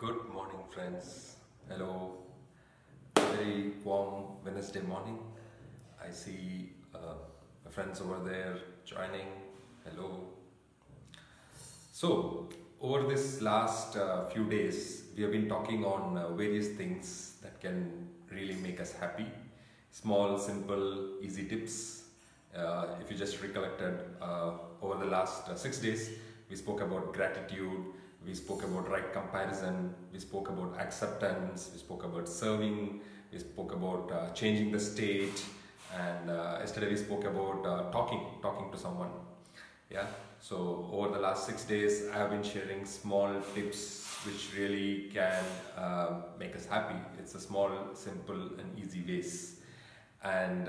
Good morning, friends. Hello. Very warm Wednesday morning. I see my friends over there joining. Hello. So, over this last few days, we have been talking on various things that can really make us happy. Small, simple, easy tips. If you just recollected, over the last 6 days, we spoke about gratitude, we spoke about right comparison, we spoke about acceptance, we spoke about serving, we spoke about changing the state, and yesterday we spoke about talking to someone. Yeah. So over the last 6 days, I have been sharing small tips which really can make us happy. It's a small, simple, and easy ways. And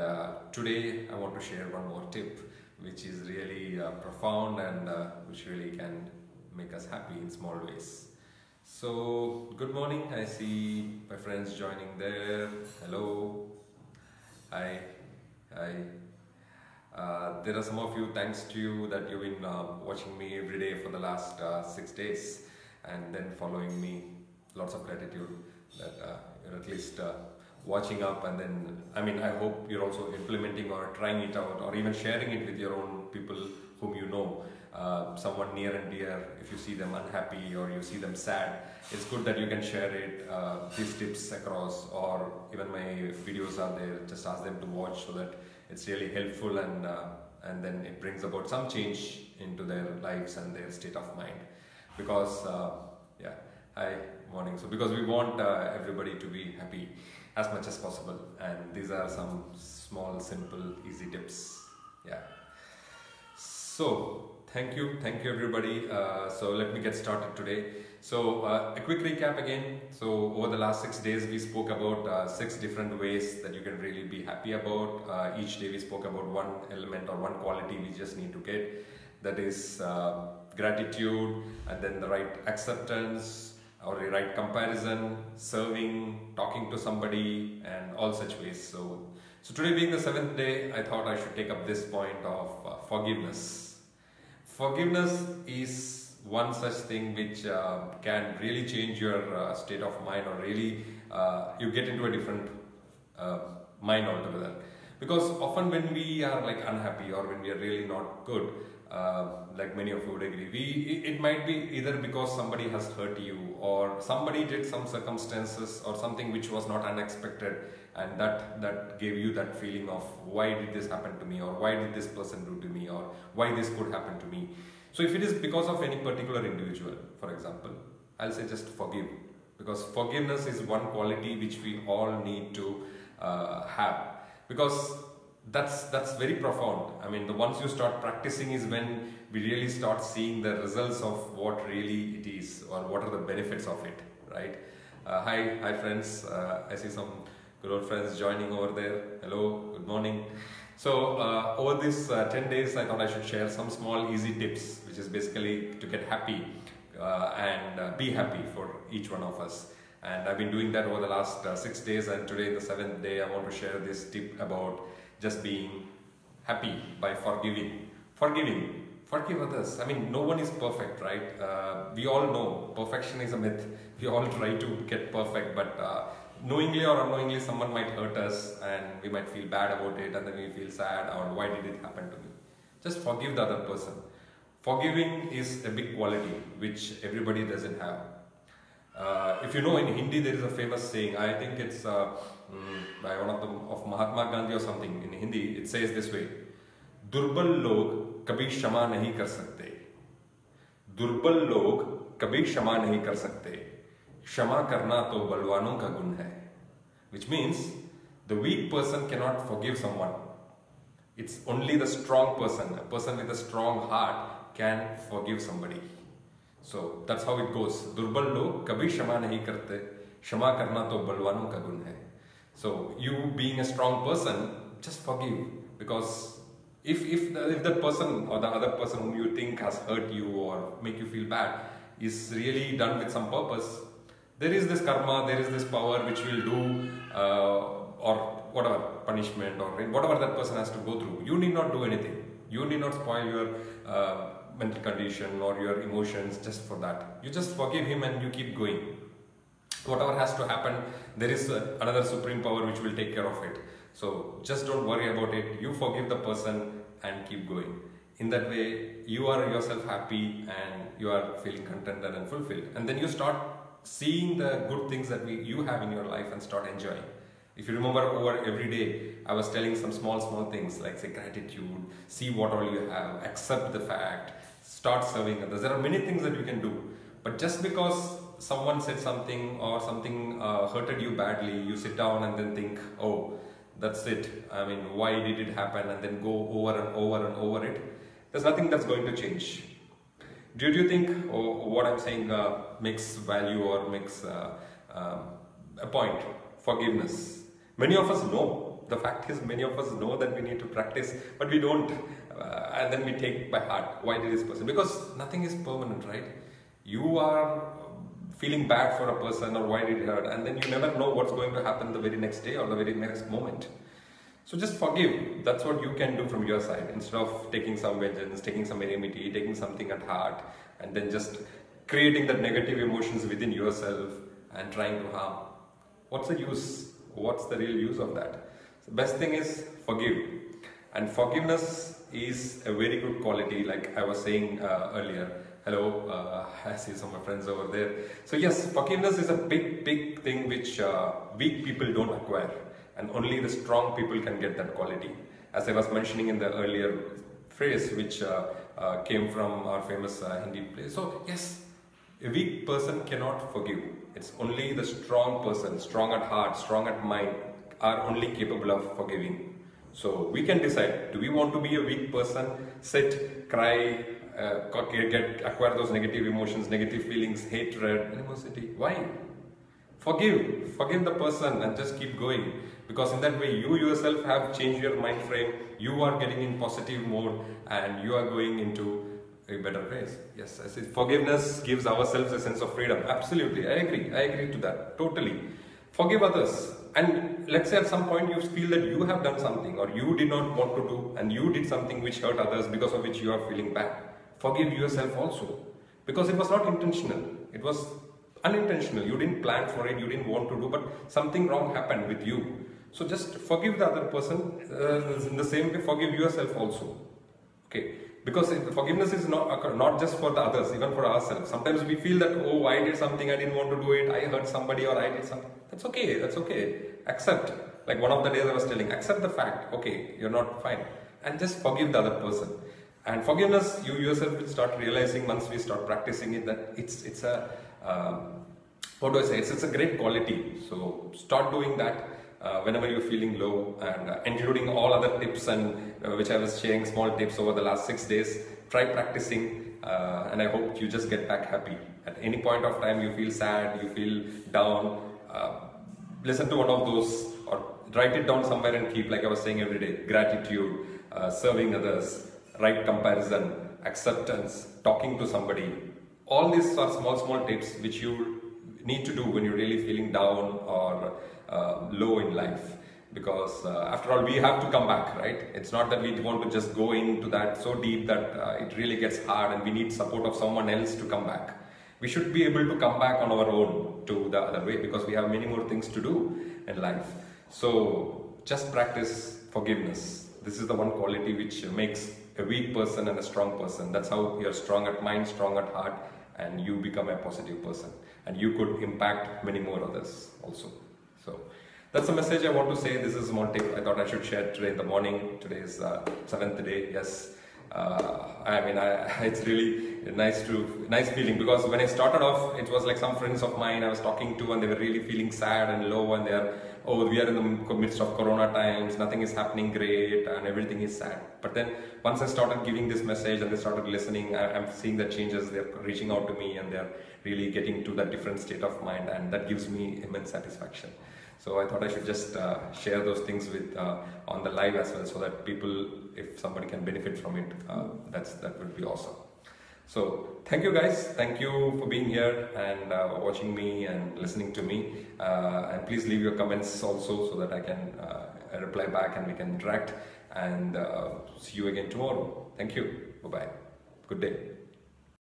today I want to share one more tip, which is really profound and which really can make us happy in small ways. So, good morning. I see my friends joining there. Hello. Hi. Hi. There are some of you, thanks to you, that you've been watching me every day for the last 6 days and then following me. Lots of gratitude that you're at least watching up, and then I hope you're also implementing or trying it out or even sharing it with your own people whom you know. Someone near and dear, if you see them unhappy or you see them sad, it's good that you can share it, these tips across, or even my videos are there, just ask them to watch so that it's really helpful, and then it brings about some change into their lives and their state of mind. Because yeah, hi, morning. So because we want everybody to be happy as much as possible, and these are some small, simple, easy tips. Yeah. So thank you everybody. So let me get started today. So a quick recap again. So over the last 6 days, we spoke about 6 different ways that you can really be happy about. Each day we spoke about one element or one quality we just need to get. That is gratitude, and then the right acceptance, or the right comparison, serving, talking to somebody, and all such ways. So today being the 7th day, I thought I should take up this point of forgiveness. Forgiveness is one such thing which can really change your state of mind, or really you get into a different mind altogether. Because often when we are like unhappy or when we are really not good, like many of you would agree, it might be either because somebody has hurt you, or somebody did some circumstances or something which was not unexpected, and that gave you that feeling of why did this happen to me, or why did this person do to me, or why this could happen to me. So if it is because of any particular individual, for example, I'll say just forgive, because forgiveness is one quality which we all need to have, because that's very profound. The once you start practicing is when we really start seeing the results of what really it is, or what are the benefits of it, right? Hi friends. I see some good old friends joining over there. Hello, good morning. So over this 10 days, I thought I should share some small easy tips, which is basically to get happy and be happy for each one of us. And I've been doing that over the last 6 days, and today, the 7th day, I want to share this tip about just being happy by forgiving. Forgive others. No one is perfect, right? We all know perfection is a myth. We all try to get perfect, but knowingly or unknowingly, someone might hurt us, and we might feel bad about it, and then we feel sad, or why did it happen to me? Just forgive the other person. Forgiving is a big quality which everybody doesn't have. If you know, in Hindi there is a famous saying, I think it's by one of Mahatma Gandhi or something. In Hindi it says this way: दुर्बल लोग कभी क्षमा नहीं कर सकते. दुर्बल लोग कभी क्षमा नहीं कर सकते. क्षमा करना तो बलवानों का गुण है. Which means the weak person cannot forgive someone. It's only the strong person, a person with a strong heart, can forgive somebody. So that's how it goes. दुर्बल लोग कभी क्षमा नहीं करते. क्षमा करना तो बलवानों का गुण है. So you being a strong person, just forgive, because if the person or the other person whom you think has hurt you or make you feel bad is really done with some purpose, there is this karma, there is this power which will do or whatever punishment or whatever that person has to go through. You need not do anything. You need not spoil your mental condition or your emotions just for that. You just forgive him and you keep going. Whatever has to happen, there is another supreme power which will take care of it. So just don't worry about it. You forgive the person and keep going. In that way, you are yourself happy and you are feeling contented and fulfilled. And then you start seeing the good things that you have in your life and start enjoying. If you remember, over every day, I was telling some small things like, say, gratitude, see what all you have, accept the fact, start serving others. There are many things that you can do. But just because someone said something or something hurted you badly, you sit down and then think, oh, that's it. I mean, why did it happen? And then go over and over and over it. There's nothing that's going to change. Do you think what I'm saying makes value or makes a point? Forgiveness. Many of us know. The fact is, many of us know that we need to practice, but we don't. And then we take by heart, why did this person? Because nothing is permanent, right? You are feeling bad for a person or why did it hurt, and then you never know what's going to happen the very next day or the very next moment. So just forgive. That's what you can do from your side, instead of taking some vengeance, taking some enmity, taking something at heart, and then just creating that negative emotions within yourself and trying to harm. What's the use? What's the real use of that? The best thing is forgive. And forgiveness is a very good quality, like I was saying earlier. Hello, I see some of my friends over there. So yes, forgiveness is a big thing which weak people don't acquire. And only the strong people can get that quality. As I was mentioning in the earlier phrase, which came from our famous Hindi play. So yes, a weak person cannot forgive. It's only the strong person, strong at heart, strong at mind, are only capable of forgiving. So we can decide, do we want to be a weak person, sit, cry, acquire those negative emotions, negative feelings, hatred, animosity? Why? Forgive the person and just keep going, because in that way you yourself have changed your mind frame, you are getting in positive mode and you are going into a better place. Yes, I say forgiveness gives ourselves a sense of freedom. Absolutely, I agree to that, totally. Forgive others, and let's say at some point you feel that you have done something or you did not want to do and you did something which hurt others, because of which you are feeling bad. Forgive yourself also, because it was not intentional, it was unintentional. You didn't plan for it, you didn't want to do, but something wrong happened with you. So just forgive the other person. In the same way, forgive yourself also. Okay, because forgiveness is not just for the others, even for ourselves. Sometimes we feel that, oh, I did something, I didn't want to do it, I hurt somebody or I did something. That's okay. Accept. Like one of the days I was telling, accept the fact, okay, you're not fine, and just forgive the other person. And forgiveness, you yourself will start realizing once we start practicing it, that it's a what do I say? It's a great quality. So start doing that whenever you're feeling low, and including all other tips and which I was sharing, small tips over the last 6 days. Try practicing, and I hope you just get back happy. At any point of time you feel sad, you feel down, listen to one of those or write it down somewhere and keep, like I was saying every day, gratitude, serving others, right comparison, acceptance, talking to somebody. All these are small tips which you need to do when you're really feeling down or low in life, because after all, we have to come back, right? It's not that we want to just go into that so deep that it really gets hard and we need support of someone else to come back. We should be able to come back on our own to the other way, because we have many more things to do in life. So just practice forgiveness. This is the one quality which makes a weak person and a strong person. That's how you're strong at mind, strong at heart, and you become a positive person, and you could impact many more others also. So that's the message I want to say. This is one tip I thought I should share today in the morning. Today is 7th day. Yes, it's really nice feeling, because when I started off, it was like some friends of mine I was talking to, and they were really feeling sad and low, and they're, oh, we are in the midst of Corona times, nothing is happening great, and everything is sad. But then once I started giving this message and they started listening, I'm seeing the changes. They're reaching out to me and they're really getting to that different state of mind, and that gives me immense satisfaction. So I thought I should just share those things with on the live as well, so that people, if somebody can benefit from it, that would be awesome. So thank you guys, thank you for being here and watching me and listening to me, and please leave your comments also, so that I can reply back and we can interact, and see you again tomorrow. Thank you. Bye bye. Good day.